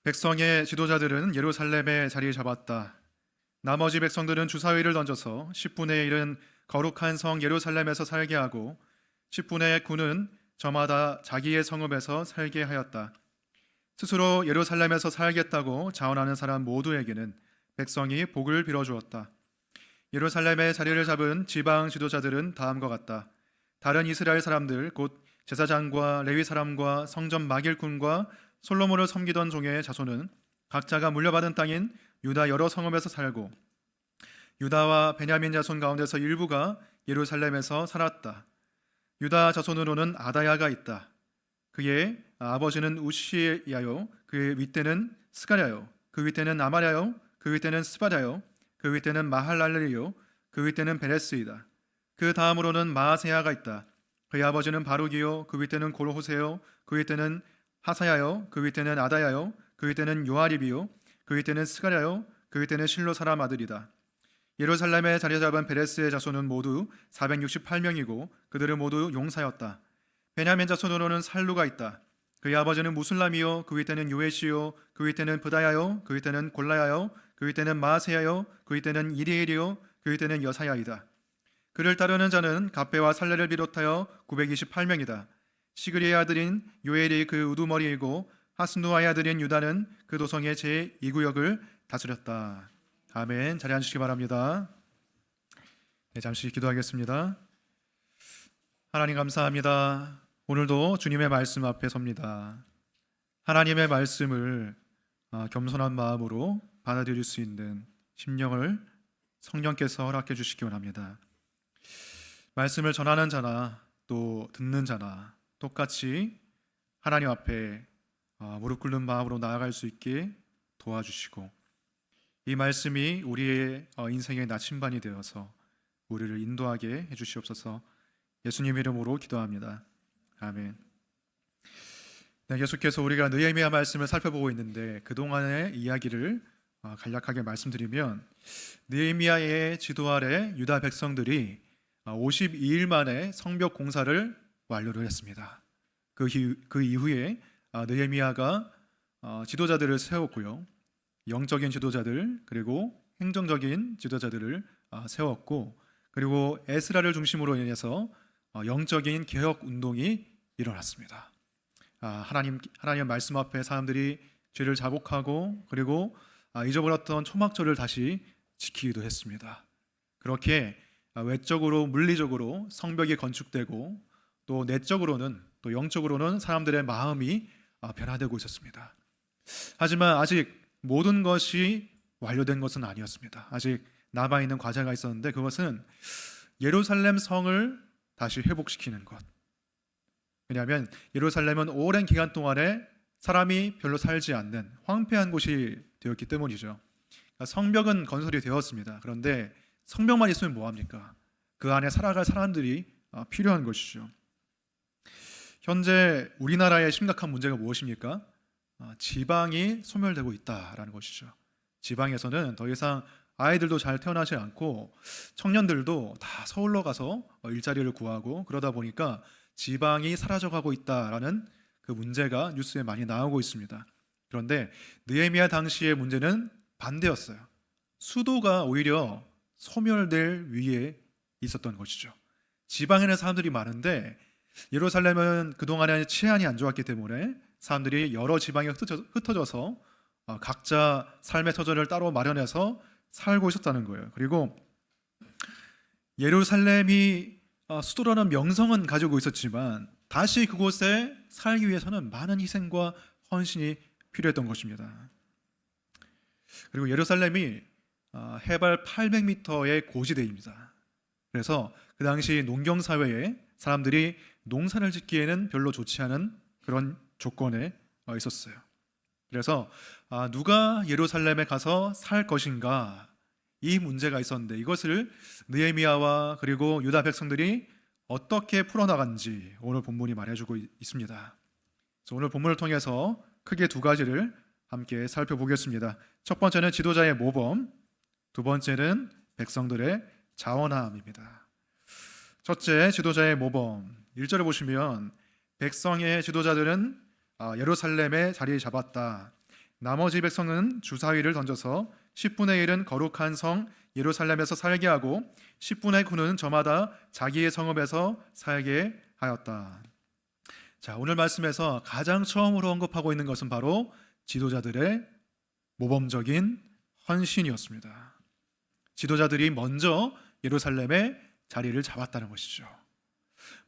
백성의 지도자들은 예루살렘에 자리 잡았다. 나머지 백성들은 주사위를 던져서 10분의 1은 거룩한 성 예루살렘에서 살게 하고 10분의 9는 저마다 자기의 성읍에서 살게 하였다. 스스로 예루살렘에서 살겠다고 자원하는 사람 모두에게는 백성이 복을 빌어주었다. 예루살렘에 자리를 잡은 지방 지도자들은 다음과 같다. 다른 이스라엘 사람들 곧 제사장과 레위 사람과 성전 막일꾼과 솔로몬을 섬기던 종의 자손은 각자가 물려받은 땅인 유다 여러 성읍에서 살고 유다와 베냐민 자손 가운데서 일부가 예루살렘에서 살았다. 유다 자손으로는 아다야가 있다. 그의 아버지는 우시야요, 그의 윗대는 스가랴요, 그 윗대는 아마랴요, 그 윗대는 스바랴요, 그 윗대는 마할랄렐이요, 그 윗대는 베레스이다. 그 다음으로는 마아세야가 있다. 그의 아버지는 바룩이요, 그 윗대는 고로호세요, 그 윗대는 하사야요, 그 윗대는 아다야요, 그 윗대는 요아립이요, 그 윗대는 스가랴요, 그 윗대는 실로 사람 아들이다. 예루살렘에 자리 잡은 베레스의 자손은 모두 468명이고 그들은 모두 용사였다. 베냐민 자손으로는 살루가 있다. 그의 아버지는 무술람이요, 그 윗대는 요에시요, 그 윗대는 브다야요, 그 윗대는 골라야요, 그 윗대는 마세야요, 그 윗대는 이리엘이요, 그 윗대는 여사야이다. 그를 따르는 자는 갑배와 살레를 비롯하여 928명이다. 시그리의 아들인 요엘이 그 우두머리이고 하스누아의 아들인 유다는 그 도성의 제2구역을 다스렸다. 아멘. 자리에 앉으시기 바랍니다. 네, 잠시 기도하겠습니다. 하나님 감사합니다. 오늘도 주님의 말씀 앞에 섭니다. 하나님의 말씀을 겸손한 마음으로 받아들일 수 있는 심령을 성령께서 허락해 주시기 원합니다. 말씀을 전하는 자나 또 듣는 자나 똑같이 하나님 앞에 무릎 꿇는 마음으로 나아갈 수 있게 도와주시고 이 말씀이 우리의 인생의 나침반이 되어서 우리를 인도하게 해주시옵소서. 예수님 이름으로 기도합니다. 아멘. 네, 계속해서 우리가 느헤미야 말씀을 살펴보고 있는데 그동안의 이야기를 간략하게 말씀드리면 느헤미야의 지도 아래 유다 백성들이 52일 만에 성벽 공사를 완료를 했습니다. 그 이후에 느헤미야가 지도자들을 세웠고요. 영적인 지도자들 그리고 행정적인 지도자들을 세웠고 그리고 에스라를 중심으로 인해서 영적인 개혁 운동이 일어났습니다. 하나님의 말씀 앞에 사람들이 죄를 자복하고 그리고 잊어버렸던 초막절을 다시 지키기도 했습니다. 그렇게 외적으로 물리적으로 성벽이 건축되고 또 내적으로는 또 영적으로는 사람들의 마음이 변화되고 있었습니다. 하지만 아직 모든 것이 완료된 것은 아니었습니다. 아직 남아있는 과제가 있었는데 그것은 예루살렘 성을 다시 회복시키는 것. 왜냐하면 예루살렘은 오랜 기간 동안에 사람이 별로 살지 않는 황폐한 곳이 되었기 때문이죠. 그러니까 성벽은 건설이 되었습니다. 그런데 성벽만 있으면 뭐합니까? 그 안에 살아갈 사람들이 필요한 것이죠. 현재 우리나라의 심각한 문제가 무엇입니까? 지방이 소멸되고 있다라는 것이죠. 지방에서는 더 이상 아이들도 잘 태어나지 않고 청년들도 다 서울로 가서 일자리를 구하고 그러다 보니까 지방이 사라져가고 있다라는 그 문제가 뉴스에 많이 나오고 있습니다. 그런데 느헤미야 당시의 문제는 반대였어요. 수도가 오히려 소멸될 위에 있었던 것이죠. 지방에는 사람들이 많은데 예루살렘은 그동안에 치안이 안 좋았기 때문에 사람들이 여러 지방에 흩어져서 각자 삶의 터전을 따로 마련해서 살고 있었다는 거예요. 그리고 예루살렘이 수도라는 명성은 가지고 있었지만 다시 그곳에 살기 위해서는 많은 희생과 헌신이 필요했던 것입니다. 그리고 예루살렘이 해발 800m의 고지대입니다. 그래서 그 당시 농경사회에 사람들이 농사를 짓기에는 별로 좋지 않은 그런 조건에 있었어요. 그래서 누가 예루살렘에 가서 살 것인가 이 문제가 있었는데 이것을 느헤미야와 그리고 유다 백성들이 어떻게 풀어나간지 오늘 본문이 말해주고 있습니다. 그래서 오늘 본문을 통해서 크게 두 가지를 함께 살펴보겠습니다. 첫 번째는 지도자의 모범, 두 번째는 백성들의 자원함입니다. 첫째, 지도자의 모범. 1절을 보시면 백성의 지도자들은 예루살렘에 자리 잡았다. 나머지 백성은 주사위를 던져서 10분의 1은 거룩한 성 예루살렘에서 살게 하고 10분의 9는 저마다 자기의 성읍에서 살게 하였다. 자, 오늘 말씀에서 가장 처음으로 언급하고 있는 것은 바로 지도자들의 모범적인 헌신이었습니다. 지도자들이 먼저 예루살렘에 자리를 잡았다는 것이죠.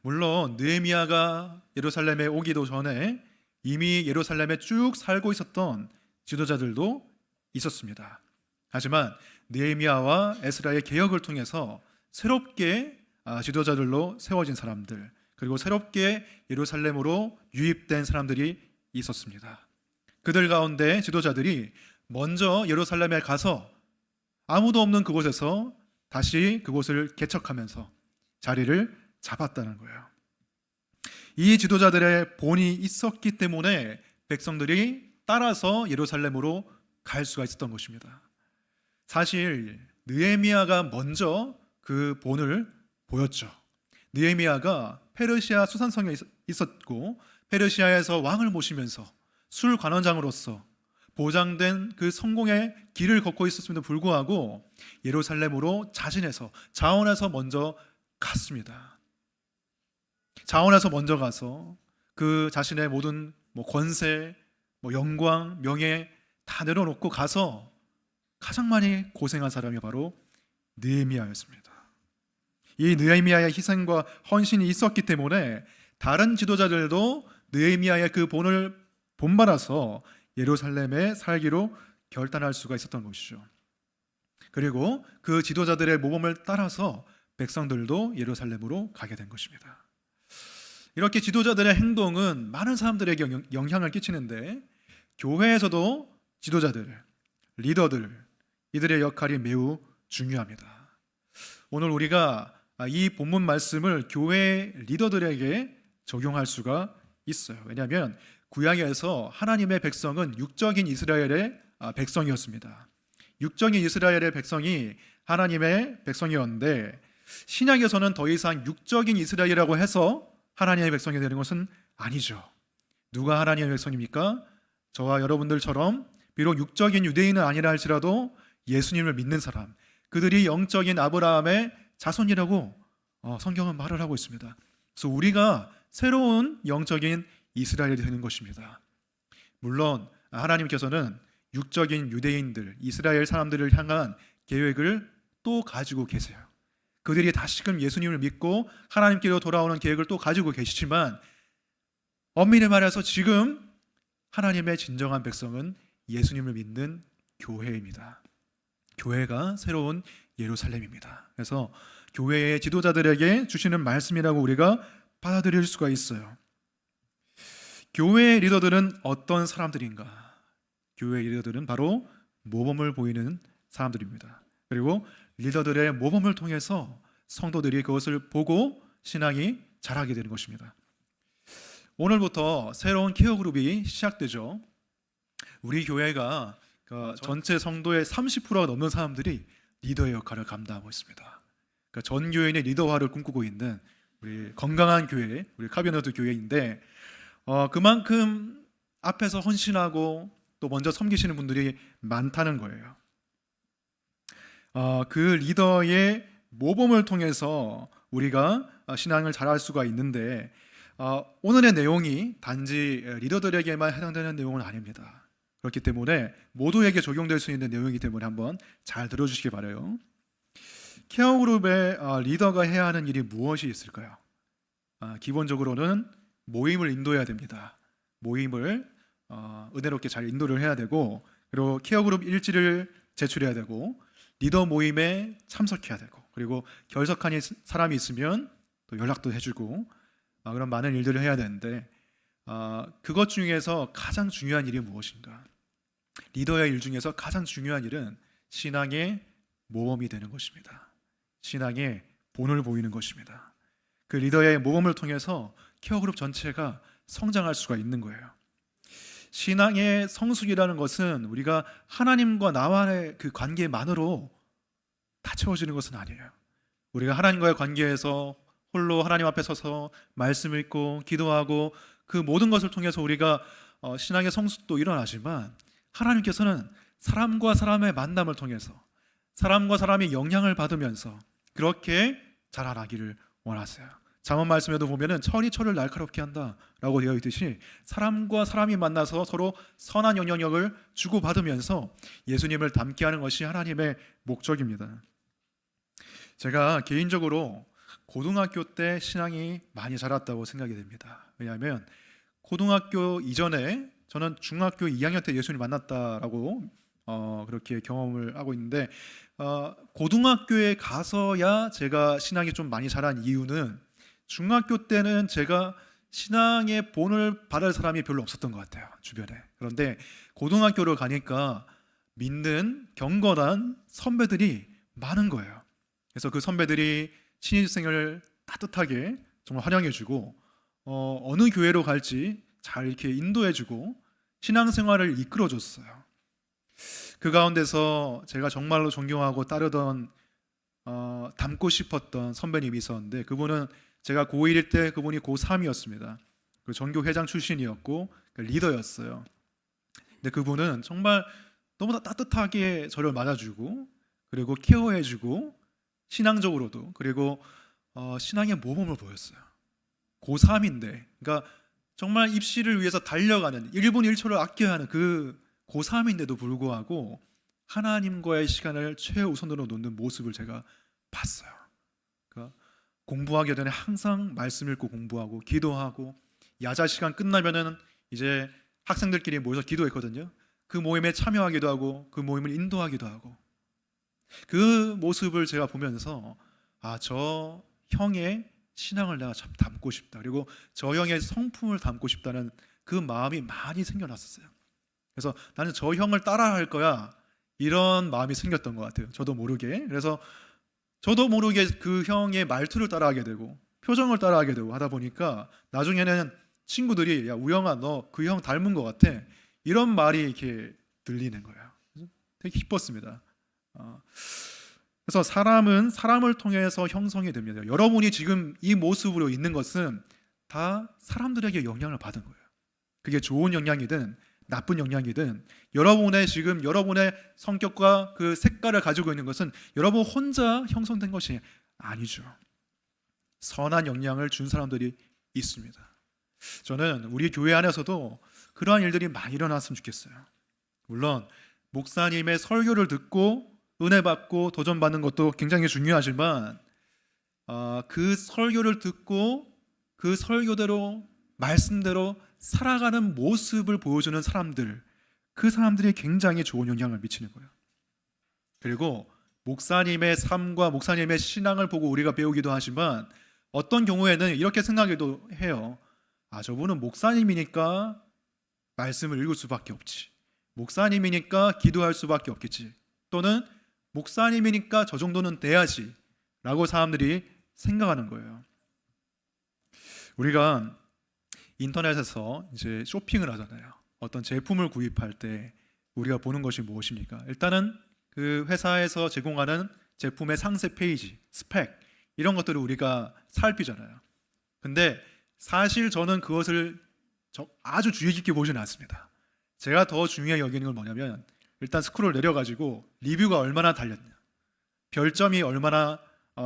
물론 느헤미야가 예루살렘에 오기도 전에 이미 예루살렘에 쭉 살고 있었던 지도자들도 있었습니다. 하지만 느헤미야와 에스라의 개혁을 통해서 새롭게 지도자들로 세워진 사람들, 그리고 새롭게 예루살렘으로 유입된 사람들이 있었습니다. 그들 가운데 지도자들이 먼저 예루살렘에 가서 아무도 없는 그곳에서 다시 그곳을 개척하면서 자리를 잡았다는 거예요. 이 지도자들의 본이 있었기 때문에 백성들이 따라서 예루살렘으로 갈 수가 있었던 것입니다. 사실 느헤미야가 먼저 그 본을 보였죠. 느헤미야가 페르시아 수산성에 있었고 페르시아에서 왕을 모시면서 술관원장으로서 보장된 그 성공의 길을 걷고 있었음에도 불구하고 예루살렘으로 자원해서 먼저 갔습니다. 자원해서 먼저 가서 그 자신의 모든 권세, 영광, 명예 다 내려놓고 가서 가장 많이 고생한 사람이 바로 느헤미야였습니다. 이 느헤미야의 희생과 헌신이 있었기 때문에 다른 지도자들도 느헤미야의 그 본을 본받아서 예루살렘에 살기로 결단할 수가 있었던 것이죠. 그리고 그 지도자들의 모범을 따라서 백성들도 예루살렘으로 가게 된 것입니다. 이렇게 지도자들의 행동은 많은 사람들에게 영향을 끼치는데 교회에서도 지도자들, 리더들, 이들의 역할이 매우 중요합니다. 오늘 우리가 이 본문 말씀을 교회 리더들에게 적용할 수가 있어요. 왜냐하면 구약에서 하나님의 백성은 육적인 이스라엘의 백성이었습니다. 육적인 이스라엘의 백성이 하나님의 백성이었는데 신약에서는 더 이상 육적인 이스라엘이라고 해서 하나님의 백성이 되는 것은 아니죠. 누가 하나님의 백성입니까? 저와 여러분들처럼 비록 육적인 유대인은 아니라 할지라도 예수님을 믿는 사람, 그들이 영적인 아브라함의 자손이라고 성경은 말을 하고 있습니다. 그래서 우리가 새로운 영적인 이스라엘이 되는 것입니다. 물론 하나님께서는 육적인 유대인들, 이스라엘 사람들을 향한 계획을 또 가지고 계세요. 그들이 다시금 예수님을 믿고 하나님께로 돌아오는 계획을 또 가지고 계시지만 엄밀히 말해서 지금 하나님의 진정한 백성은 예수님을 믿는 교회입니다. 교회가 새로운 예루살렘입니다. 그래서 교회의 지도자들에게 주시는 말씀이라고 우리가 받아들일 수가 있어요. 교회의 리더들은 어떤 사람들인가? 교회의 리더들은 바로 모범을 보이는 사람들입니다. 그리고 리더들의 모범을 통해서 성도들이 그것을 보고 신앙이 자라게 되는 것입니다. 오늘부터 새로운 케어 그룹이 시작되죠. 우리 교회가 전체 성도의 30%가 넘는 사람들이 리더의 역할을 감당하고 있습니다. 전 교회인의 리더화를 꿈꾸고 있는 우리 건강한 교회, 우리 카비너드 교회인데 그만큼 앞에서 헌신하고 또 먼저 섬기시는 분들이 많다는 거예요. 그 리더의 모범을 통해서 우리가 신앙을 잘할 수가 있는데 오늘의 내용이 단지 리더들에게만 해당되는 내용은 아닙니다. 그렇기 때문에 모두에게 적용될 수 있는 내용이기 때문에 한번 잘 들어주시기 바라요. 케어그룹의 리더가 해야 하는 일이 무엇이 있을까요? 기본적으로는 모임을 인도해야 됩니다. 모임을 은혜롭게 잘 인도를 해야 되고, 그리고 케어그룹 일지를 제출해야 되고, 리더 모임에 참석해야 되고, 그리고 결석한 사람이 있으면 또 연락도 해주고, 그런 많은 일들을 해야 되는데 그것 중에서 가장 중요한 일이 무엇인가? 리더의 일 중에서 가장 중요한 일은 신앙의 모범이 되는 것입니다. 신앙의 본을 보이는 것입니다. 그 리더의 모범을 통해서 케어그룹 전체가 성장할 수가 있는 거예요. 신앙의 성숙이라는 것은 우리가 하나님과 나와의 그 관계만으로 다 채워지는 것은 아니에요. 우리가 하나님과의 관계에서 홀로 하나님 앞에 서서 말씀 읽고 기도하고 그 모든 것을 통해서 우리가 신앙의 성숙도 일어나지만 하나님께서는 사람과 사람의 만남을 통해서 사람과 사람이 영향을 받으면서 그렇게 자라나기를 원하세요. 잠언 말씀에도 보면은 철이 철을 날카롭게 한다라고 되어 있듯이 사람과 사람이 만나서 서로 선한 영향력을 주고받으면서 예수님을 닮게 하는 것이 하나님의 목적입니다. 제가 개인적으로 고등학교 때 신앙이 많이 자랐다고 생각이 됩니다. 왜냐하면 고등학교 이전에 저는 중학교 2학년 때 예수님을 만났다라고 그렇게 경험을 하고 있는데 고등학교에 가서야 제가 신앙이 좀 많이 자란 이유는 중학교 때는 제가 신앙의 본을 받을 사람이 별로 없었던 것 같아요, 주변에. 그런데 고등학교를 가니까 믿는 경건한 선배들이 많은 거예요. 그래서 그 선배들이 신입생을 따뜻하게 정말 환영해주고 어느 교회로 갈지 잘 이렇게 인도해주고 신앙생활을 이끌어줬어요. 그 가운데서 제가 정말로 존경하고 따르던 닮고 싶었던 선배님이 있었는데 그분은 제가 고1일 때 그분이 고3이었습니다. 그 전교 회장 출신이었고 리더였어요. 근데 그분은 정말 너무 따뜻하게 저를 맞아주고 그리고 케어해주고 신앙적으로도 그리고 신앙의 모범을 보였어요. 고3인데 그러니까 정말 입시를 위해서 달려가는 1분 1초를 아껴야 하는 그 고3인데도 불구하고 하나님과의 시간을 최우선으로 놓는 모습을 제가 봤어요. 그러니까 공부하기 전에 항상 말씀 읽고 공부하고 기도하고 야자 시간 끝나면은 이제 학생들끼리 모여서 기도했거든요. 그 모임에 참여하기도 하고 그 모임을 인도하기도 하고 그 모습을 제가 보면서 저 형의 신앙을 내가 참 담고 싶다. 그리고 저 형의 성품을 담고 싶다는 그 마음이 많이 생겨났었어요. 그래서 나는 저 형을 따라할 거야. 이런 마음이 생겼던 것 같아요. 저도 모르게. 그래서 저도 모르게 그 형의 말투를 따라하게 되고 표정을 따라하게 되고 하다 보니까 나중에는 친구들이 야 우영아 너 그 형 닮은 것 같아. 이런 말이 이렇게 들리는 거예요. 되게 기뻤습니다. 그래서 사람은 사람을 통해서 형성이 됩니다. 여러분이 지금 이 모습으로 있는 것은 다 사람들에게 영향을 받은 거예요. 그게 좋은 영향이든 나쁜 영향이든 여러분의 지금 여러분의 성격과 그 색깔을 가지고 있는 것은 여러분 혼자 형성된 것이 아니죠. 선한 영향을 준 사람들이 있습니다. 저는 우리 교회 안에서도 그러한 일들이 많이 일어났으면 좋겠어요. 물론 목사님의 설교를 듣고 은혜 받고 도전 받는 것도 굉장히 중요하지만 그 설교를 듣고 그 설교대로 말씀대로 살아가는 모습을 보여주는 사람들, 그 사람들이 굉장히 좋은 영향을 미치는 거예요. 그리고 목사님의 삶과 목사님의 신앙을 보고 우리가 배우기도 하지만 어떤 경우에는 이렇게 생각해도 해요. 저분은 목사님이니까 말씀을 읽을 수밖에 없지. 목사님이니까 기도할 수밖에 없겠지. 또는 목사님이니까 저 정도는 돼야지 라고 사람들이 생각하는 거예요. 우리가 인터넷에서 이제 쇼핑을 하잖아요. 어떤 제품을 구입할 때 우리가 보는 것이 무엇입니까? 일단은 그 회사에서 제공하는 제품의 상세 페이지, 스펙 이런 것들을 우리가 살피잖아요. 근데 사실 저는 그것을 아주 주의 깊게 보지는 않습니다. 제가 더 중요하게 여기는 건 뭐냐면 일단 스크롤 내려가지고 리뷰가 얼마나 달렸냐, 별점이 얼마나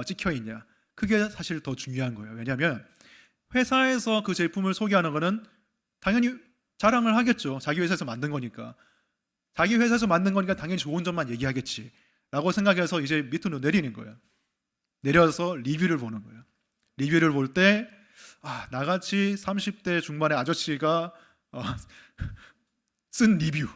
찍혀있냐, 그게 사실 더 중요한 거예요. 왜냐하면 회사에서 그 제품을 소개하는 거는 당연히 자랑을 하겠죠. 자기 회사에서 만든 거니까. 자기 회사에서 만든 거니까 당연히 좋은 점만 얘기하겠지 라고 생각해서 이제 밑으로 내리는 거예요. 내려서 리뷰를 보는 거예요. 리뷰를 볼 때 나같이 30대 중반의 아저씨가 쓴 리뷰,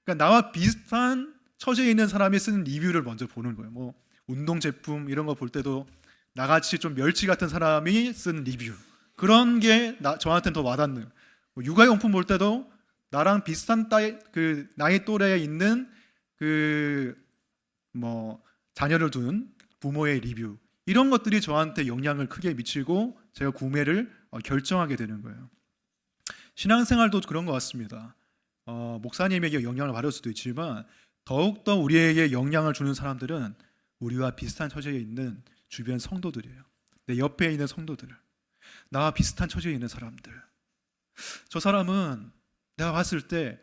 그러니까 나와 비슷한 처지에 있는 사람이 쓰는 리뷰를 먼저 보는 거예요. 뭐 운동 제품 이런 거 볼 때도 나같이 좀 멸치 같은 사람이 쓴 리뷰, 그런 게 저한테는 더 와닿는. 뭐 육아용품 볼 때도 나랑 비슷한 그 나이 또래에 있는 그 뭐 자녀를 둔 부모의 리뷰, 이런 것들이 저한테 영향을 크게 미치고 제가 구매를 결정하게 되는 거예요. 신앙생활도 그런 것 같습니다. 목사님에게 영향을 받을 수도 있지만 더욱더 우리에게 영향을 주는 사람들은 우리와 비슷한 처지에 있는 주변 성도들이에요. 내 옆에 있는 성도들, 나와 비슷한 처지에 있는 사람들. 저 사람은 내가 봤을 때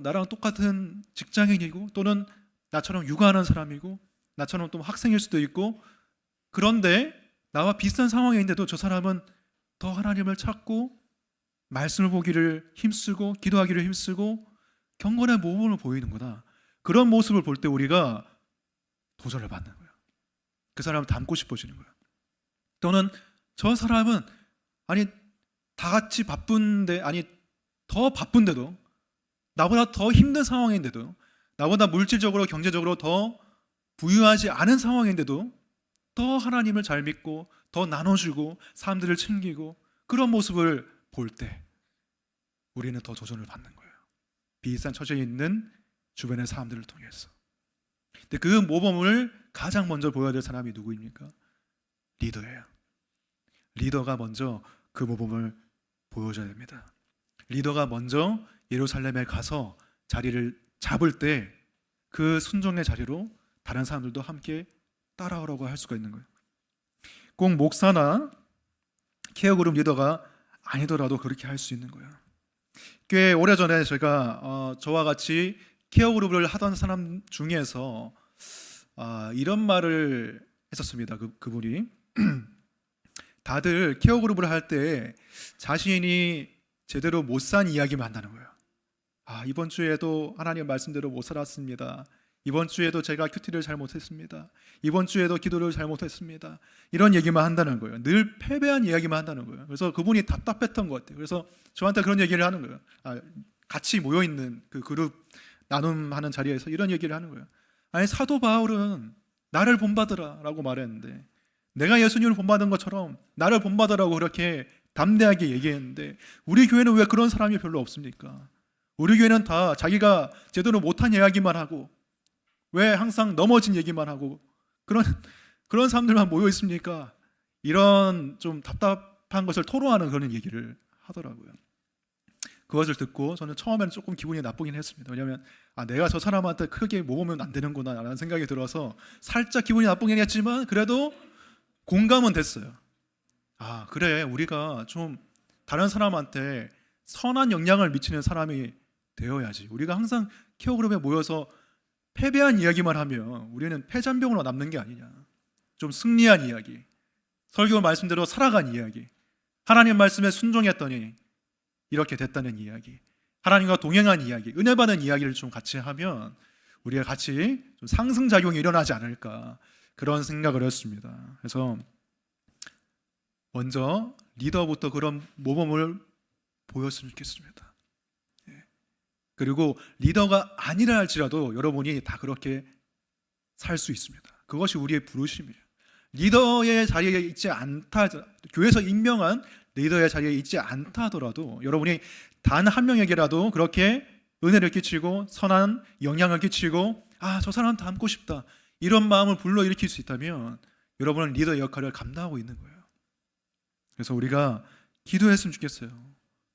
나랑 똑같은 직장인이고 또는 나처럼 육아하는 사람이고 나처럼 또 학생일 수도 있고, 그런데 나와 비슷한 상황인데도 저 사람은 더 하나님을 찾고 말씀을 보기를 힘쓰고 기도하기를 힘쓰고 경건의 모범을 보이는구나. 그런 모습을 볼 때 우리가 도전을 받는 거예요. 그 사람을 닮고 싶어지는 거예요. 또는 저 사람은 아니 다 같이 바쁜데, 아니 더 바쁜데도, 나보다 더 힘든 상황인데도, 나보다 물질적으로 경제적으로 더 부유하지 않은 상황인데도 더 하나님을 잘 믿고 더 나눠주고 사람들을 챙기고, 그런 모습을 볼 때 우리는 더 도전을 받는 거예요. 비슷한 처지에 있는 주변의 사람들을 통해서. 근데 그 모범을 가장 먼저 보여야 될 사람이 누구입니까? 리더예요. 리더가 먼저 그 모범을 보여줘야 됩니다. 리더가 먼저 예루살렘에 가서 자리를 잡을 때 그 순종의 자리로 다른 사람들도 함께 따라오라고 할 수가 있는 거예요. 꼭 목사나 케어그룹 리더가 아니더라도 그렇게 할 수 있는 거예요. 꽤 오래전에 제가 저와 같이 케어그룹을 하던 사람 중에서 이런 말을 했었습니다. 그분이 다들 케어그룹을 할 때 자신이 제대로 못 산 이야기만 한다는 거예요. 이번 주에도 하나님 말씀대로 못 살았습니다. 이번 주에도 제가 큐티를 잘 못했습니다. 이번 주에도 기도를 잘 못했습니다. 이런 얘기만 한다는 거예요. 늘 패배한 이야기만 한다는 거예요. 그래서 그분이 답답했던 것 같아요. 그래서 저한테 그런 얘기를 하는 거예요. 같이 모여있는 그 그룹 나눔하는 자리에서 이런 얘기를 하는 거예요. 아니 사도 바울은 나를 본받으라 라고 말했는데, 내가 예수님을 본받은 것처럼 나를 본받으라고 그렇게 담대하게 얘기했는데, 우리 교회는 왜 그런 사람이 별로 없습니까? 우리 교회는 다 자기가 제대로 못한 이야기만 하고 왜 항상 넘어진 얘기만 하고 그런 사람들만 모여 있습니까? 이런 좀 답답한 것을 토로하는 그런 얘기를 하더라고요. 그것을 듣고 저는 처음에는 조금 기분이 나쁘긴 했습니다. 왜냐하면 내가 저 사람한테 크게 모으면 안 되는구나 라는 생각이 들어서 살짝 기분이 나쁘긴 했지만 그래도 공감은 됐어요. 그래, 우리가 좀 다른 사람한테 선한 영향을 미치는 사람이 되어야지. 우리가 항상 케어그룹에 모여서 패배한 이야기만 하면 우리는 패잔병으로 남는 게 아니냐. 좀 승리한 이야기, 설교 말씀대로 살아간 이야기, 하나님 말씀에 순종했더니 이렇게 됐다는 이야기, 하나님과 동행한 이야기, 은혜 받은 이야기를 좀 같이 하면 우리가 같이 좀 상승작용이 일어나지 않을까, 그런 생각을 했습니다. 그래서 먼저 리더부터 그런 모범을 보였으면 좋겠습니다. 그리고 리더가 아니라 할지라도 여러분이 다 그렇게 살 수 있습니다. 그것이 우리의 부르심이에요. 리더의 자리에 있지 않다, 교회에서 임명한 리더의 자리에 있지 않다 하더라도 여러분이 단 한 명에게라도 그렇게 은혜를 끼치고 선한 영향을 끼치고 저 사람 닮고 싶다, 이런 마음을 불러일으킬 수 있다면 여러분은 리더의 역할을 감당하고 있는 거예요. 그래서 우리가 기도했으면 좋겠어요.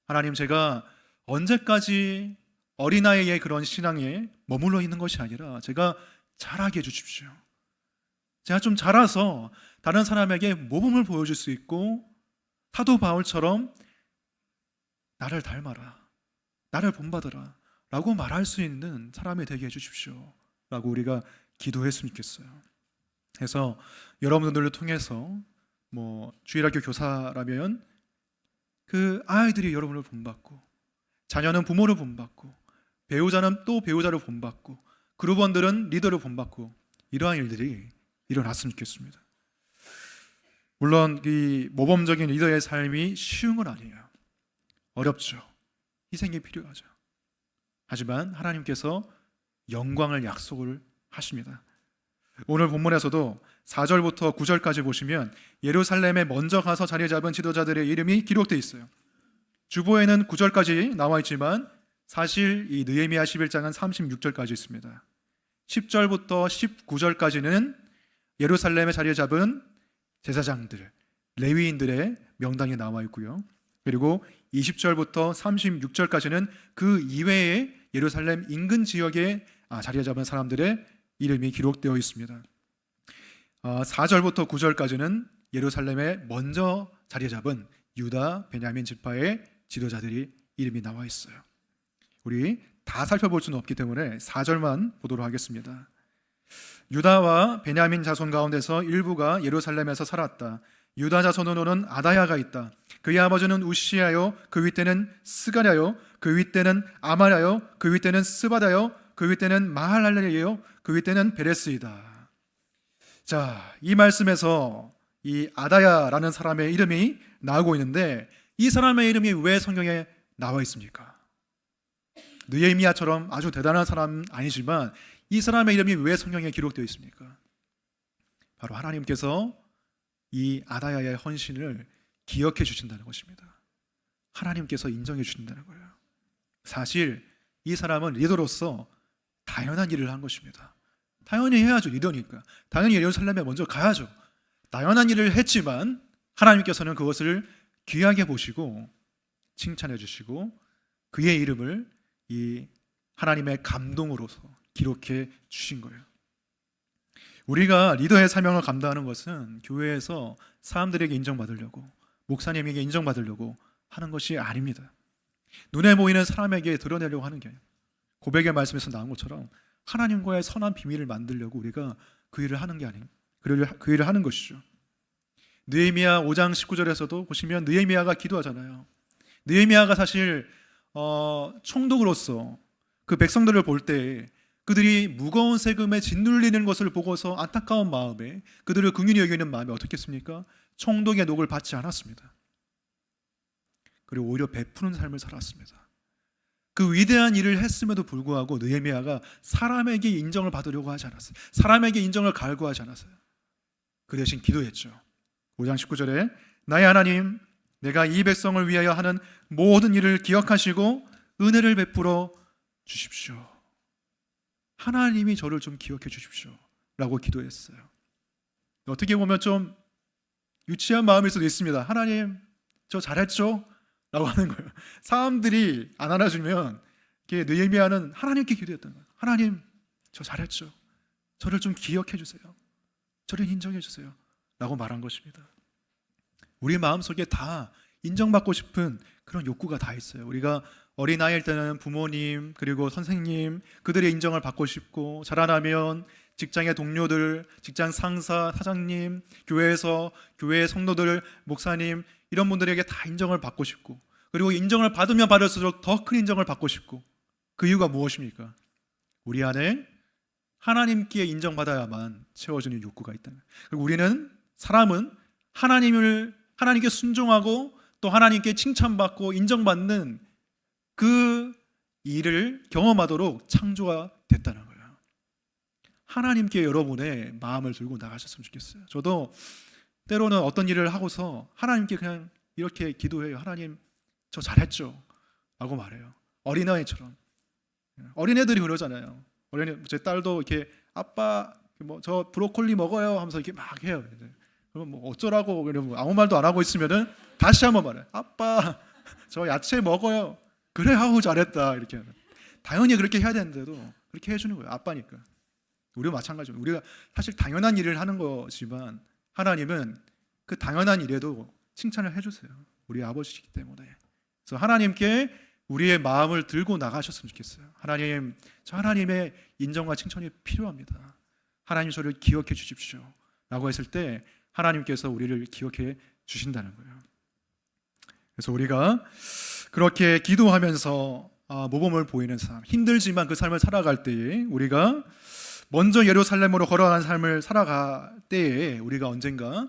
하나님, 제가 언제까지 어린아이의 그런 신앙에 머물러 있는 것이 아니라 제가 자라게 해주십시오. 제가 좀 자라서 다른 사람에게 모범을 보여줄 수 있고 사도 바울처럼 나를 닮아라, 나를 본받아라 라고 말할 수 있는 사람이 되게 해주십시오 라고 우리가 기도했으면 좋겠어요. 그래서 여러분들을 통해서 주일학교 교사라면 그 아이들이 여러분을 본받고, 자녀는 부모를 본받고, 배우자는 또 배우자를 본받고, 그룹원들은 리더를 본받고, 이러한 일들이 일어났으면 좋겠습니다. 물론 이 모범적인 리더의 삶이 쉬운 건 아니에요. 어렵죠. 희생이 필요하죠. 하지만 하나님께서 영광을 약속을 하십니다. 오늘 본문에서도 4절부터 9절까지 보시면 예루살렘에 먼저 가서 자리 잡은 지도자들의 이름이 기록되어 있어요. 주보에는 9절까지 나와 있지만 사실 이 느헤미야 11장은 36절까지 있습니다. 10절부터 19절까지는 예루살렘에 자리 잡은 제사장들, 레위인들의 명단이 나와 있고요. 그리고 20절부터 36절까지는 그 이외에 예루살렘 인근 지역에 자리 잡은 사람들의 이름이 기록되어 있습니다. 4절부터 9절까지는 예루살렘에 먼저 자리 잡은 유다, 베냐민 지파의 지도자들이 이름이 나와 있어요. 우리 다 살펴볼 수는 없기 때문에 4절만 보도록 하겠습니다. 유다와 베냐민 자손 가운데서 일부가 예루살렘에서 살았다. 유다 자손으로는 아다야가 있다. 그의 아버지는 우시야요, 그 윗대는 스가랴요, 그 윗대는 아마랴요, 그 윗대는 스바다요, 그 윗대는 마할랄렐이요, 그 윗대는 베레스이다. 자, 이 말씀에서 이 아다야라는 사람의 이름이 나오고 있는데, 이 사람의 이름이 왜 성경에 나와 있습니까? 느헤미야처럼 아주 대단한 사람 아니지만 이 사람의 이름이 왜 성경에 기록되어 있습니까? 바로 하나님께서 이 아다야의 헌신을 기억해 주신다는 것입니다. 하나님께서 인정해 주신다는 거예요. 사실 이 사람은 리더로서 당연한 일을 한 것입니다. 당연히 해야죠. 리더니까 당연히 예루살렘에 먼저 가야죠. 당연한 일을 했지만 하나님께서는 그것을 귀하게 보시고 칭찬해 주시고 그의 이름을 이 하나님의 감동으로서 기록해 주신 거예요. 우리가 리더의 사명을 감당하는 것은 교회에서 사람들에게 인정받으려고, 목사님에게 인정받으려고 하는 것이 아닙니다. 눈에 보이는 사람에게 드러내려고 하는 게 아니에요. 고백의 말씀에서 나온 것처럼 하나님과의 선한 비밀을 만들려고 우리가 그 일을 하는 게 아니에요. 그 일을 하는 것이죠. 느헤미야 5장 19절에서도 보시면 느헤미야가 기도하잖아요. 느헤미야가 사실 총독으로서 그 백성들을 볼 때 그들이 무거운 세금에 짓눌리는 것을 보고서 안타까운 마음에, 그들을 긍휼히 여기는 마음이 어떻겠습니까? 총독의 녹을 받지 않았습니다. 그리고 오히려 베푸는 삶을 살았습니다. 그 위대한 일을 했음에도 불구하고 느헤미야가 사람에게 인정을 받으려고 하지 않았어요. 사람에게 인정을 갈구하지 않았어요. 그 대신 기도했죠. 5장 19절에 나의 하나님, 내가 이 백성을 위하여 하는 모든 일을 기억하시고 은혜를 베풀어 주십시오. 하나님이 저를 좀 기억해 주십시오 라고 기도했어요. 어떻게 보면 좀 유치한 마음일 수도 있습니다. 하나님, 저 잘했죠? 라고 하는 거예요. 사람들이 안 알아주면 느헤미야는 하나님께 기도했던 거예요. 하나님, 저 잘했죠? 저를 좀 기억해 주세요. 저를 인정해 주세요 라고 말한 것입니다. 우리 마음속에 다 인정받고 싶은 그런 욕구가 다 있어요. 우리가 어린아이일 때는 부모님 그리고 선생님 그들의 인정을 받고 싶고, 자라나면 직장의 동료들, 직장 상사, 사장님, 교회에서 교회의 성도들, 목사님 이런 분들에게 다 인정을 받고 싶고, 그리고 인정을 받으면 받을수록 더 큰 인정을 받고 싶고, 그 이유가 무엇입니까? 우리 안에 하나님께 인정받아야만 채워지는 욕구가 있다는 거예요. 그리고 우리는 사람은 하나님께 순종하고 또 하나님께 칭찬받고 인정받는 그 일을 경험하도록 창조가 됐다는 거예요. 하나님께 여러분의 마음을 들고 나가셨으면 좋겠어요. 저도 때로는 어떤 일을 하고서 하나님께 그냥 이렇게 기도해요. 하나님, 저 잘했죠? 라고 말해요. 어린아이처럼. 어린애들이 그러잖아요. 제 딸도 이렇게 아빠 저 브로콜리 먹어요 하면서 이렇게 막 해요. 그러면 어쩌라고, 그러면 아무 말도 안 하고 있으면은 다시 한번 말해요. 아빠, 저 야채 먹어요. 그래, 하고 잘했다. 이렇게 하면 당연히 그렇게 해야 되는데도 그렇게 해주는 거예요. 아빠니까. 우리도 마찬가지입니다. 우리가 사실 당연한 일을 하는 거지만 하나님은 그 당연한 일에도 칭찬을 해주세요. 우리 아버지시기 때문에. 그래서 하나님께 우리의 마음을 들고 나가셨으면 좋겠어요. 하나님, 저 하나님의 인정과 칭찬이 필요합니다. 하나님, 저를 기억해 주십시오 라고 했을 때 하나님께서 우리를 기억해 주신다는 거예요. 그래서 우리가 그렇게 기도하면서 모범을 보이는 삶, 힘들지만 그 삶을 살아갈 때에, 우리가 먼저 예루살렘으로 걸어가는 삶을 살아갈 때에 우리가 언젠가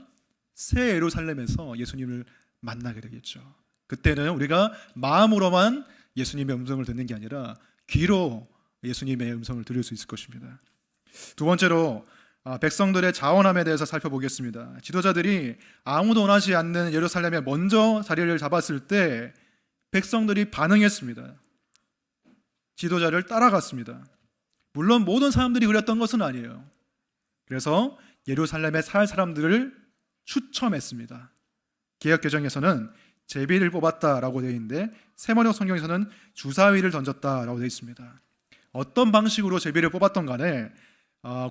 새 예루살렘에서 예수님을 만나게 되겠죠. 그때는 우리가 마음으로만 예수님의 음성을 듣는 게 아니라 귀로 예수님의 음성을 들을 수 있을 것입니다. 두 번째로 백성들의 자원함에 대해서 살펴보겠습니다. 지도자들이 아무도 원하지 않는 예루살렘에 먼저 자리를 잡았을 때 백성들이 반응했습니다. 지도자를 따라갔습니다. 물론 모든 사람들이 그랬던 것은 아니에요. 그래서 예루살렘에 살 사람들을 추첨했습니다. 개역개정에서는 제비를 뽑았다라고 되어 있는데 세번역 성경에서는 주사위를 던졌다라고 되어 있습니다. 어떤 방식으로 제비를 뽑았던 간에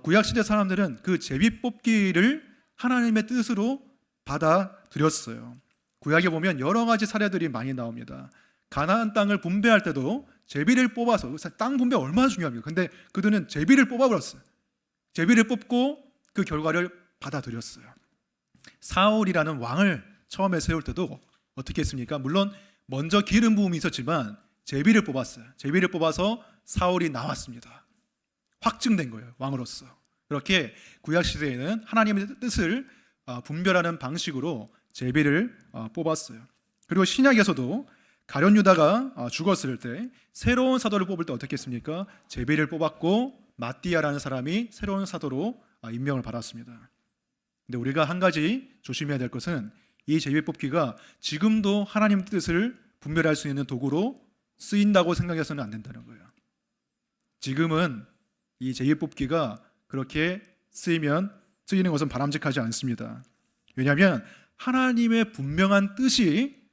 구약시대 사람들은 그 제비 뽑기를 하나님의 뜻으로 받아들였어요. 구약에 보면 여러 가지 사례들이 많이 나옵니다. 가나안 땅을 분배할 때도 제비를 뽑아서, 땅 분배 얼마나 중요합니까? 근데 그들은 제비를 뽑아버렸어요. 제비를 뽑고 그 결과를 받아들였어요. 사울이라는 왕을 처음에 세울 때도 어떻게 했습니까? 물론 먼저 기름 부음이 있었지만 제비를 뽑았어요. 제비를 뽑아서 사울이 나왔습니다. 확증된 거예요, 왕으로서. 그렇게 구약시대에는 하나님의 뜻을 분별하는 방식으로 제비를 뽑았어요. 그리고 신약에서도 가룟 유다가 죽었을 때 새로운 사도를 뽑을 때 어떻게 했습니까? 제비를 뽑았고 마띠아라는 사람이 새로운 사도로 임명을 받았습니다. 근데 우리가 한 가지 조심해야 될 것은 이 제비 뽑기가 지금도 하나님 뜻을 분별할 수 있는 도구로 쓰인다고 생각해서는 안 된다는 거예요. 지금은 이 제비 뽑기가 그렇게 쓰이는 것은 바람직하지 않습니다. 왜냐하면 하나님의 분명한 뜻이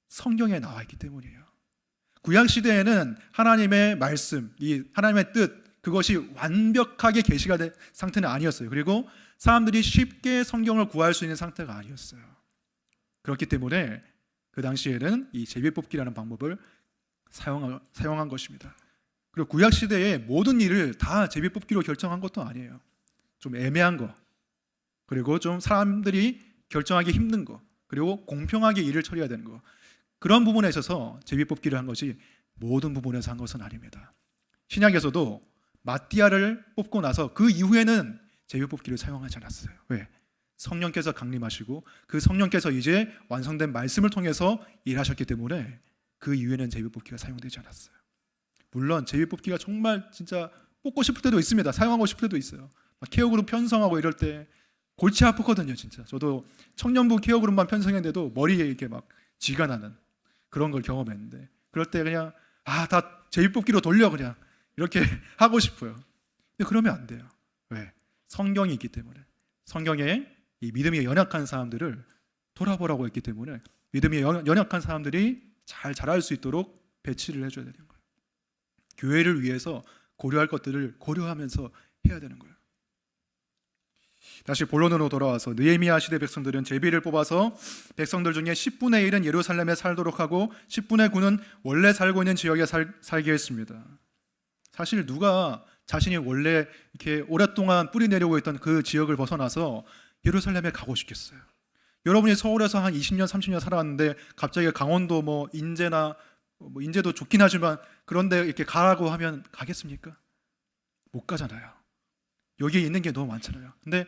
성경에 나와 있기 때문이에요. 구약 시대에는 하나님의 말씀, 이 하나님의 뜻, 그것이 완벽하게 계시가 된 상태는 아니었어요. 그리고 사람들이 쉽게 성경을 구할 수 있는 상태가 아니었어요. 그렇기 때문에 그 당시에는 이 제비뽑기라는 방법을 사용한 것입니다. 그리고 구약 시대의 모든 일을 다 제비뽑기로 결정한 것도 아니에요. 좀 애매한 거, 그리고 좀 사람들이 결정하기 힘든 거, 그리고 공평하게 일을 처리해야 되는 거, 그런 부분에 있어서 제비뽑기를 한 것이 모든 부분에서 한 것은 아닙니다. 신약에서도 마띠아를 뽑고 나서 그 이후에는 제비뽑기를 사용하지 않았어요. 왜? 성령께서 강림하시고 그 성령께서 이제 완성된 말씀을 통해서 일하셨기 때문에 그 이후에는 제비뽑기가 사용되지 않았어요. 물론 제비뽑기가 정말 진짜 뽑고 싶을 때도 있습니다. 사용하고 싶을 때도 있어요. 막 케어그룹 편성하고 이럴 때 골치 아프거든요, 진짜. 저도 청년부 케어그룹만 편성했는데도 머리에 이렇게 막 쥐가 나는 그런 걸 경험했는데, 그럴 때 그냥 다 제비뽑기로 돌려 그냥 이렇게 하고 싶어요. 근데 그러면 안 돼요. 왜? 성경이 있기 때문에. 성경에 이 믿음이 연약한 사람들을 돌아보라고 했기 때문에 믿음이 연약한 사람들이 잘 자랄 수 있도록 배치를 해줘야 되는 거예요. 교회를 위해서 고려할 것들을 고려하면서 해야 되는 거예요. 다시 본론으로 돌아와서 느헤미야 시대 백성들은 제비를 뽑아서 백성들 중에 10분의 1은 예루살렘에 살도록 하고 10분의 9는 원래 살고 있는 지역에 살게 했습니다. 사실 누가 자신이 원래 이렇게 오랫동안 뿌리 내려오고 있던 그 지역을 벗어나서 예루살렘에 가고 싶겠어요? 여러분이 서울에서 한 20년, 30년 살아왔는데 갑자기 강원도 인제나 인제도 좋긴 하지만 그런데 이렇게 가라고 하면 가겠습니까? 못 가잖아요. 여기에 있는 게 너무 많잖아요. 근데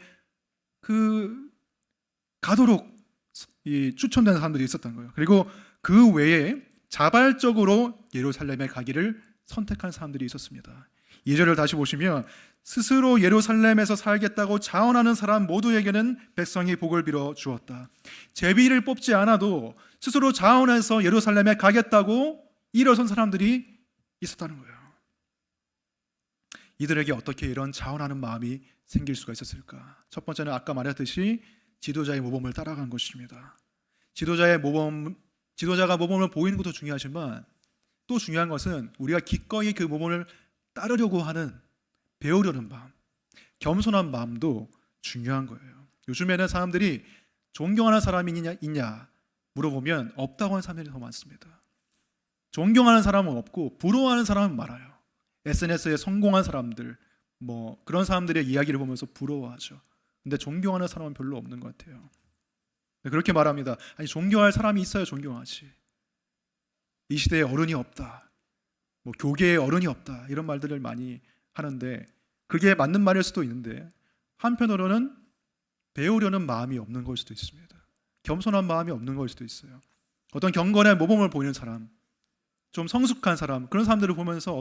가도록 추천된 사람들이 있었던 거예요. 그리고 그 외에 자발적으로 예루살렘에 가기를 선택한 사람들이 있었습니다. 2절을 다시 보시면 스스로 예루살렘에서 살겠다고 자원하는 사람 모두에게는 백성이 복을 빌어 주었다. 제비를 뽑지 않아도 스스로 자원해서 예루살렘에 가겠다고 일어선 사람들이 있었다는 거예요. 이들에게 어떻게 이런 자원하는 마음이 생길 수가 있었을까? 첫 번째는 아까 말했듯이 지도자의 모범을 따라간 것입니다. 지도자가 모범을 보이는 것도 중요하지만 또 중요한 것은 우리가 기꺼이 그 모범을 따르려고 하는, 배우려는 마음, 겸손한 마음도 중요한 거예요. 요즘에는 사람들이 존경하는 사람이 있냐 물어보면 없다고 하는 사람들이 더 많습니다. 존경하는 사람은 없고 부러워하는 사람은 많아요. SNS에 성공한 사람들, 그런 사람들의 이야기를 보면서 부러워하죠. 근데 존경하는 사람은 별로 없는 것 같아요. 그렇게 말합니다. 아니, 존경할 사람이 있어야 존경하지. 이 시대에 어른이 없다, 교계에 어른이 없다, 이런 말들을 많이 하는데 그게 맞는 말일 수도 있는데 한편으로는 배우려는 마음이 없는 걸 수도 있습니다. 겸손한 마음이 없는 걸 수도 있어요. 어떤 경건의 모범을 보이는 사람, 좀 성숙한 사람, 그런 사람들을 보면서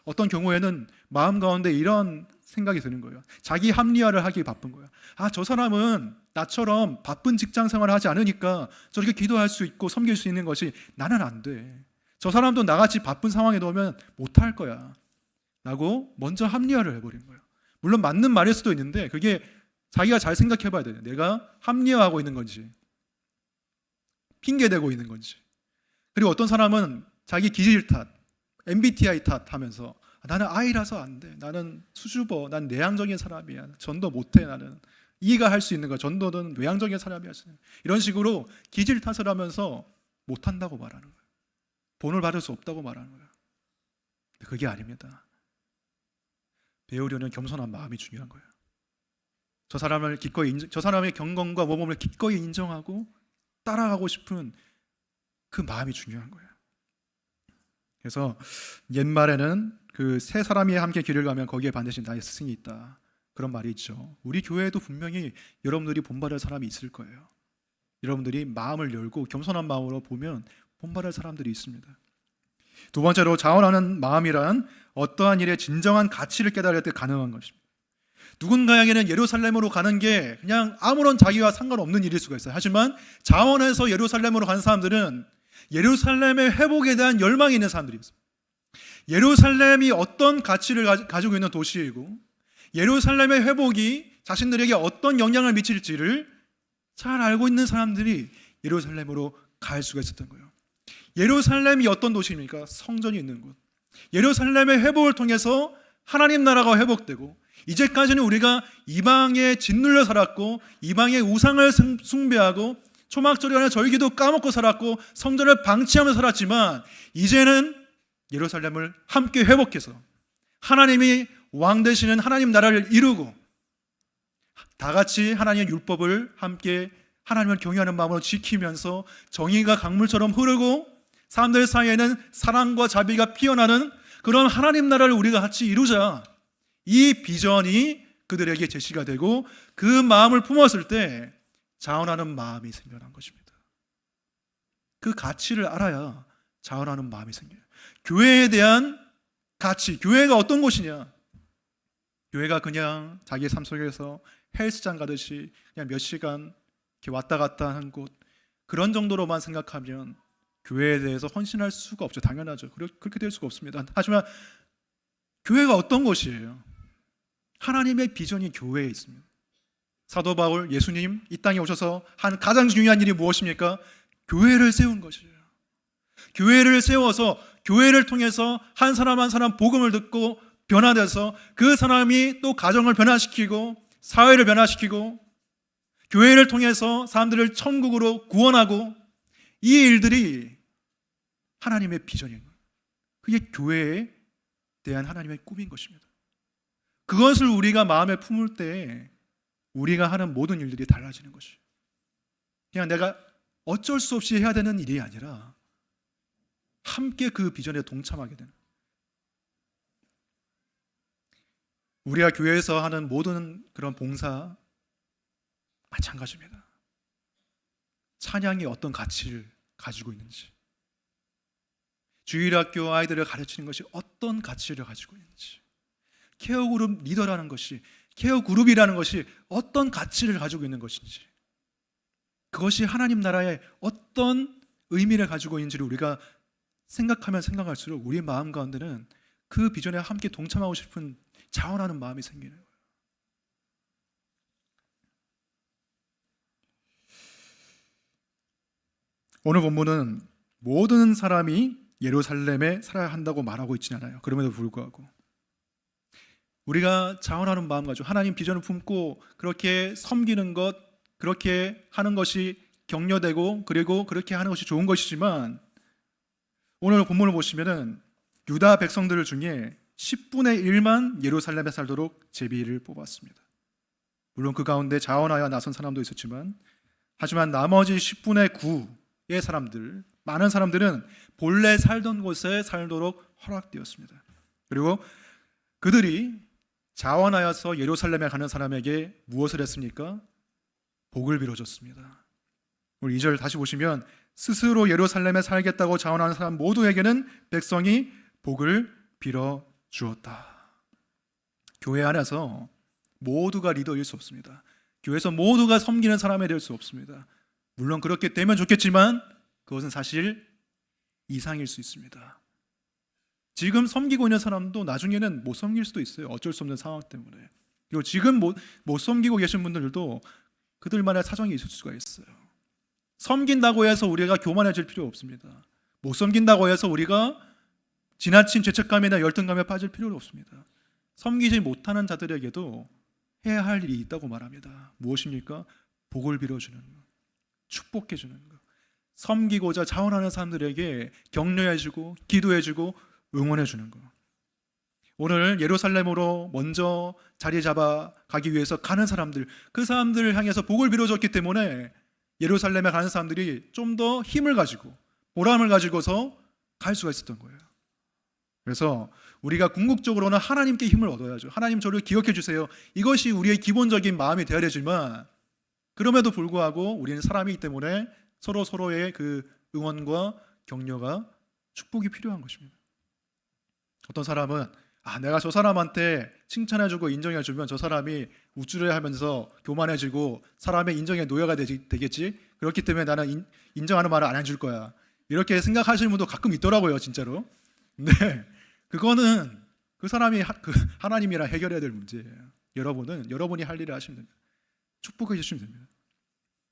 어떤 경우에는 마음 가운데 이런 생각이 드는 거예요. 자기 합리화를 하기 바쁜 거예요. 저 사람은 나처럼 바쁜 직장 생활을 하지 않으니까 저렇게 기도할 수 있고 섬길 수 있는 것이 나는 안 돼. 저 사람도 나같이 바쁜 상황에 놓으면 못할 거야 라고 먼저 합리화를 해버린 거예요. 물론 맞는 말일 수도 있는데 그게 자기가 잘 생각해 봐야 돼요. 내가 합리화하고 있는 건지 핑계대고 있는 건지. 그리고 어떤 사람은 자기 기질 탓, MBTI 탓 하면서 나는 I라서 안 돼, 나는 수줍어, 난 내향적인 사람이야, 전도 못해, 나는 이해가 할 수 있는 거야, 전도는 외향적인 사람이야, 이런 식으로 기질 탓을 하면서 못한다고 말하는 거예요. 본을 받을 수 없다고 말하는 거예요. 그게 아닙니다. 배우려는 겸손한 마음이 중요한 거예요. 저 사람의 경건과 모범을 기꺼이 인정하고 따라가고 싶은 그 마음이 중요한 거예요. 그래서 옛말에는 그 세 사람이 함께 길을 가면 거기에 반드시 나의 스승이 있다, 그런 말이 있죠. 우리 교회에도 분명히 여러분들이 본받을 사람이 있을 거예요. 여러분들이 마음을 열고 겸손한 마음으로 보면 본받을 사람들이 있습니다. 두 번째로, 자원하는 마음이란 어떠한 일의 진정한 가치를 깨달을 때 가능한 것입니다. 누군가에게는 예루살렘으로 가는 게 그냥 아무런 자기와 상관없는 일일 수가 있어요. 하지만 자원해서 예루살렘으로 가는 사람들은 예루살렘의 회복에 대한 열망이 있는 사람들이었어요. 예루살렘이 어떤 가치를 가지고 있는 도시이고 예루살렘의 회복이 자신들에게 어떤 영향을 미칠지를 잘 알고 있는 사람들이 예루살렘으로 갈 수가 있었던 거예요. 예루살렘이 어떤 도시입니까? 성전이 있는 곳. 예루살렘의 회복을 통해서 하나님 나라가 회복되고, 이제까지는 우리가 이방에 짓눌려 살았고 이방의 우상을 숭배하고 초막절이나 절기도 까먹고 살았고 성전을 방치하며 살았지만, 이제는 예루살렘을 함께 회복해서 하나님이 왕 되시는 하나님 나라를 이루고 다 같이 하나님의 율법을 함께 하나님을 경외하는 마음으로 지키면서 정의가 강물처럼 흐르고 사람들 사이에는 사랑과 자비가 피어나는 그런 하나님 나라를 우리가 같이 이루자, 이 비전이 그들에게 제시가 되고 그 마음을 품었을 때 자원하는 마음이 생겨난 것입니다. 그 가치를 알아야 자원하는 마음이 생겨요. 교회에 대한 가치, 교회가 어떤 곳이냐? 교회가 그냥 자기의 삶 속에서 헬스장 가듯이 그냥 몇 시간 이렇게 왔다 갔다 하는 곳, 그런 정도로만 생각하면 교회에 대해서 헌신할 수가 없죠. 당연하죠. 그렇게 될 수가 없습니다. 하지만 교회가 어떤 곳이에요? 하나님의 비전이 교회에 있습니다. 사도 바울, 예수님 이 땅에 오셔서 한 가장 중요한 일이 무엇입니까? 교회를 세운 것이에요. 교회를 세워서 교회를 통해서 한 사람 한 사람 복음을 듣고 변화돼서 그 사람이 또 가정을 변화시키고 사회를 변화시키고 교회를 통해서 사람들을 천국으로 구원하고, 이 일들이 하나님의 비전인 거예요. 그게 교회에 대한 하나님의 꿈인 것입니다. 그것을 우리가 마음에 품을 때 우리가 하는 모든 일들이 달라지는 것이에요. 그냥 내가 어쩔 수 없이 해야 되는 일이 아니라 함께 그 비전에 동참하게 되는, 우리가 교회에서 하는 모든 그런 봉사 마찬가지입니다. 찬양이 어떤 가치를 가지고 있는지, 주일학교 아이들을 가르치는 것이 어떤 가치를 가지고 있는지, 케어그룹 리더라는 것이, 케어그룹이라는 것이 어떤 가치를 가지고 있는 것인지, 그것이 하나님 나라에 어떤 의미를 가지고 있는지를 우리가 생각하면 생각할수록 우리의 마음 가운데는 그 비전에 함께 동참하고 싶은 자원하는 마음이 생기는 거예요. 오늘 본문은 모든 사람이 예루살렘에 살아야 한다고 말하고 있지는 않아요. 그럼에도 불구하고 우리가 자원하는 마음 가지고 하나님 비전을 품고 그렇게 섬기는 것, 그렇게 하는 것이 격려되고 그리고 그렇게 하는 것이 좋은 것이지만, 오늘 본문을 보시면은 유다 백성들 중에 10분의 1만 예루살렘에 살도록 제비를 뽑았습니다. 물론 그 가운데 자원하여 나선 사람도 있었지만, 하지만 나머지 10분의 9의 사람들, 많은 사람들은 본래 살던 곳에 살도록 허락되었습니다. 그리고 그들이 자원하여서 예루살렘에 가는 사람에게 무엇을 했습니까? 복을 빌어줬습니다. 우리 2절 다시 보시면, 스스로 예루살렘에 살겠다고 자원하는 사람 모두에게는 백성이 복을 빌어 주었다. 교회 안에서 모두가 리더일 수 없습니다. 교회에서 모두가 섬기는 사람이 될 수 없습니다. 물론 그렇게 되면 좋겠지만 그것은 사실 이상일 수 있습니다. 지금 섬기고 있는 사람도 나중에는 못 섬길 수도 있어요. 어쩔 수 없는 상황 때문에. 그리고 지금 못 섬기고 계신 분들도 그들만의 사정이 있을 수가 있어요. 섬긴다고 해서 우리가 교만해질 필요 없습니다. 못 섬긴다고 해서 우리가 지나친 죄책감이나 열등감에 빠질 필요는 없습니다. 섬기지 못하는 자들에게도 해야 할 일이 있다고 말합니다. 무엇입니까? 복을 빌어주는 것, 축복해주는 것, 섬기고자 자원하는 사람들에게 격려해주고 기도해주고 응원해주는 것. 오늘 예루살렘으로 먼저 자리 잡아 가기 위해서 가는 사람들, 그 사람들을 향해서 복을 빌어줬기 때문에 예루살렘에 가는 사람들이 좀 더 힘을 가지고 보람을 가지고서 갈 수가 있었던 거예요. 그래서 우리가 궁극적으로는 하나님께 힘을 얻어야죠. 하나님 저를 기억해 주세요. 이것이 우리의 기본적인 마음이 되어야 되지만, 그럼에도 불구하고 우리는 사람이기 때문에 서로의 그 응원과 격려가 축복이 필요한 것입니다. 어떤 사람은 내가 저 사람한테 칭찬해주고 인정해주면 저 사람이 우쭐해하면서 교만해지고 사람의 인정의 노예가 되겠지, 그렇기 때문에 나는 인정하는 말을 안 해줄 거야, 이렇게 생각하시는 분도 가끔 있더라고요, 진짜로. 근데 그거는 그 사람이 하나님이랑 해결해야 될 문제예요. 여러분은 여러분이 할 일을 하시면 됩니다. 축복해 주시면 됩니다.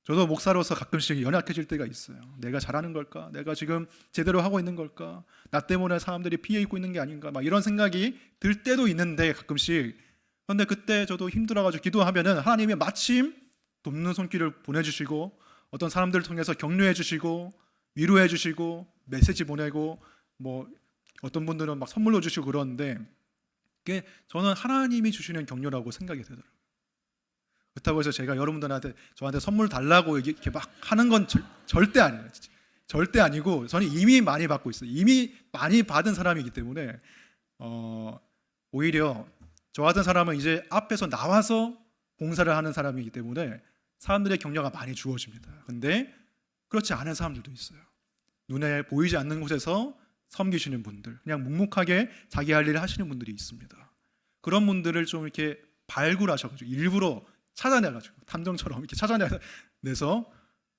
저도 목사로서 가끔씩 연약해질 때가 있어요. 내가 잘하는 걸까? 내가 지금 제대로 하고 있는 걸까? 나 때문에 사람들이 피해 입고 있는 게 아닌가? 막 이런 생각이 들 때도 있는데 가끔씩. 그런데 그때 저도 힘들어가지고 기도하면은 하나님이 마침 돕는 손길을 보내주시고 어떤 사람들을 통해서 격려해 주시고 위로해 주시고 메시지 보내고 뭐 어떤 분들은 막 선물로 주시고 그러는데, 그게 저는 하나님이 주시는 격려라고 생각이 되더라고요. 그렇다고 해서 제가 여러분들한테 저한테 선물 달라고 이렇게 막 하는 건 절대 아니에요. 절대 아니고 저는 이미 많이 받고 있어요. 이미 많이 받은 사람이기 때문에 오히려 저 같은 사람은 이제 앞에서 나와서 봉사를 하는 사람이기 때문에 사람들의 격려가 많이 주어집니다. 근데 그렇지 않은 사람들도 있어요. 눈에 보이지 않는 곳에서 섬기시는 분들, 그냥 묵묵하게 자기 할 일을 하시는 분들이 있습니다. 그런 분들을 좀 이렇게 발굴하셔가지고 일부러 찾아내가지고 탐정처럼 이렇게 찾아내서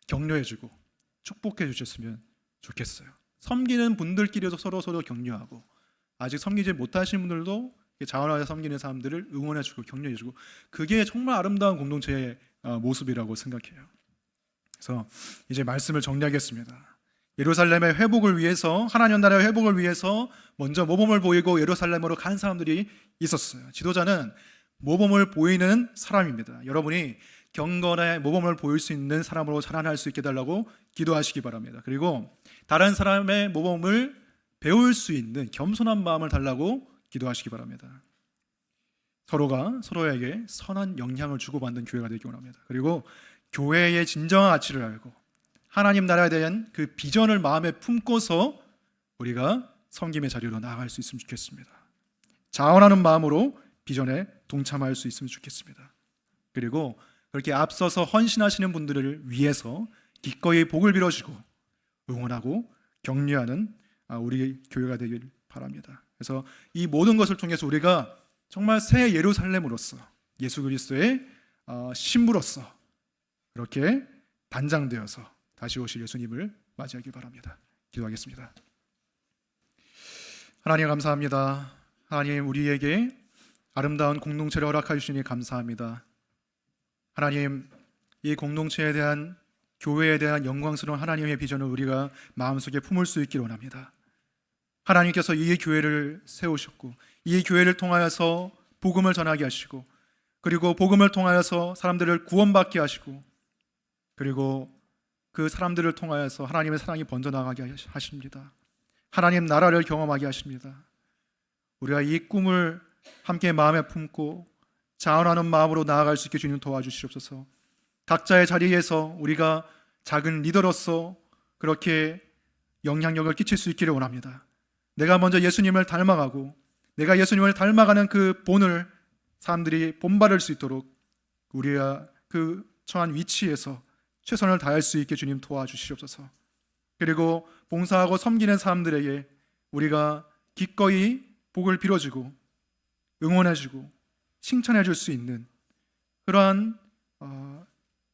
격려해주고 축복해 주셨으면 좋겠어요. 섬기는 분들끼리도 서로 격려하고, 아직 섬기지 못하시는 분들도 자원하여 섬기는 사람들을 응원해주고 격려해주고, 그게 정말 아름다운 공동체의 모습이라고 생각해요. 그래서 이제 말씀을 정리하겠습니다. 예루살렘의 회복을 위해서, 하나님 나라의 회복을 위해서 먼저 모범을 보이고 예루살렘으로 간 사람들이 있었어요. 지도자는 모범을 보이는 사람입니다. 여러분이 경건의 모범을 보일 수 있는 사람으로 자라날 수 있게 달라고 기도하시기 바랍니다. 그리고 다른 사람의 모범을 배울 수 있는 겸손한 마음을 달라고 기도하시기 바랍니다. 서로가 서로에게 선한 영향을 주고받는 교회가 되기 원합니다. 그리고 교회의 진정한 가치를 알고 하나님 나라에 대한 그 비전을 마음에 품고서 우리가 섬김의 자리로 나아갈 수 있으면 좋겠습니다. 자원하는 마음으로 비전에 동참할 수 있으면 좋겠습니다. 그리고 그렇게 앞서서 헌신하시는 분들을 위해서 기꺼이 복을 빌어주고 응원하고 격려하는 우리 교회가 되길 바랍니다. 그래서 이 모든 것을 통해서 우리가 정말 새 예루살렘으로서 예수 그리스도의 신부로서 그렇게 단장되어서 다시 오실 예수님을 맞이하길 바랍니다. 기도하겠습니다. 하나님 감사합니다. 하나님 우리에게 아름다운 공동체를 허락해 주시니 감사합니다. 하나님, 이 공동체에 대한, 교회에 대한 영광스러운 하나님의 비전을 우리가 마음속에 품을 수 있기를 원합니다. 하나님께서 이 교회를 세우셨고 이 교회를 통하여서 복음을 전하게 하시고, 그리고 복음을 통하여서 사람들을 구원받게 하시고, 그리고 그 사람들을 통하여서 하나님의 사랑이 번져나가게 하십니다. 하나님 나라를 경험하게 하십니다. 우리가 이 꿈을 함께 마음에 품고 자원하는 마음으로 나아갈 수 있게 주님 도와주시옵소서. 각자의 자리에서 우리가 작은 리더로서 그렇게 영향력을 끼칠 수 있기를 원합니다. 내가 먼저 예수님을 닮아가고 내가 예수님을 닮아가는 그 본을 사람들이 본받을 수 있도록 우리가 그 처한 위치에서 최선을 다할 수 있게 주님 도와주시옵소서. 그리고 봉사하고 섬기는 사람들에게 우리가 기꺼이 복을 빌어주고 응원해주고 칭찬해줄 수 있는 그러한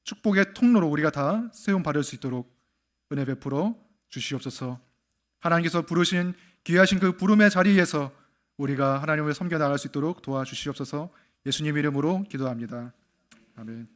축복의 통로로 우리가 다 세움받을 수 있도록 은혜 베풀어 주시옵소서. 하나님께서 부르신 귀하신 그 부름의 자리에서 우리가 하나님을 섬겨 나갈 수 있도록 도와주시옵소서. 예수님 이름으로 기도합니다. 아멘.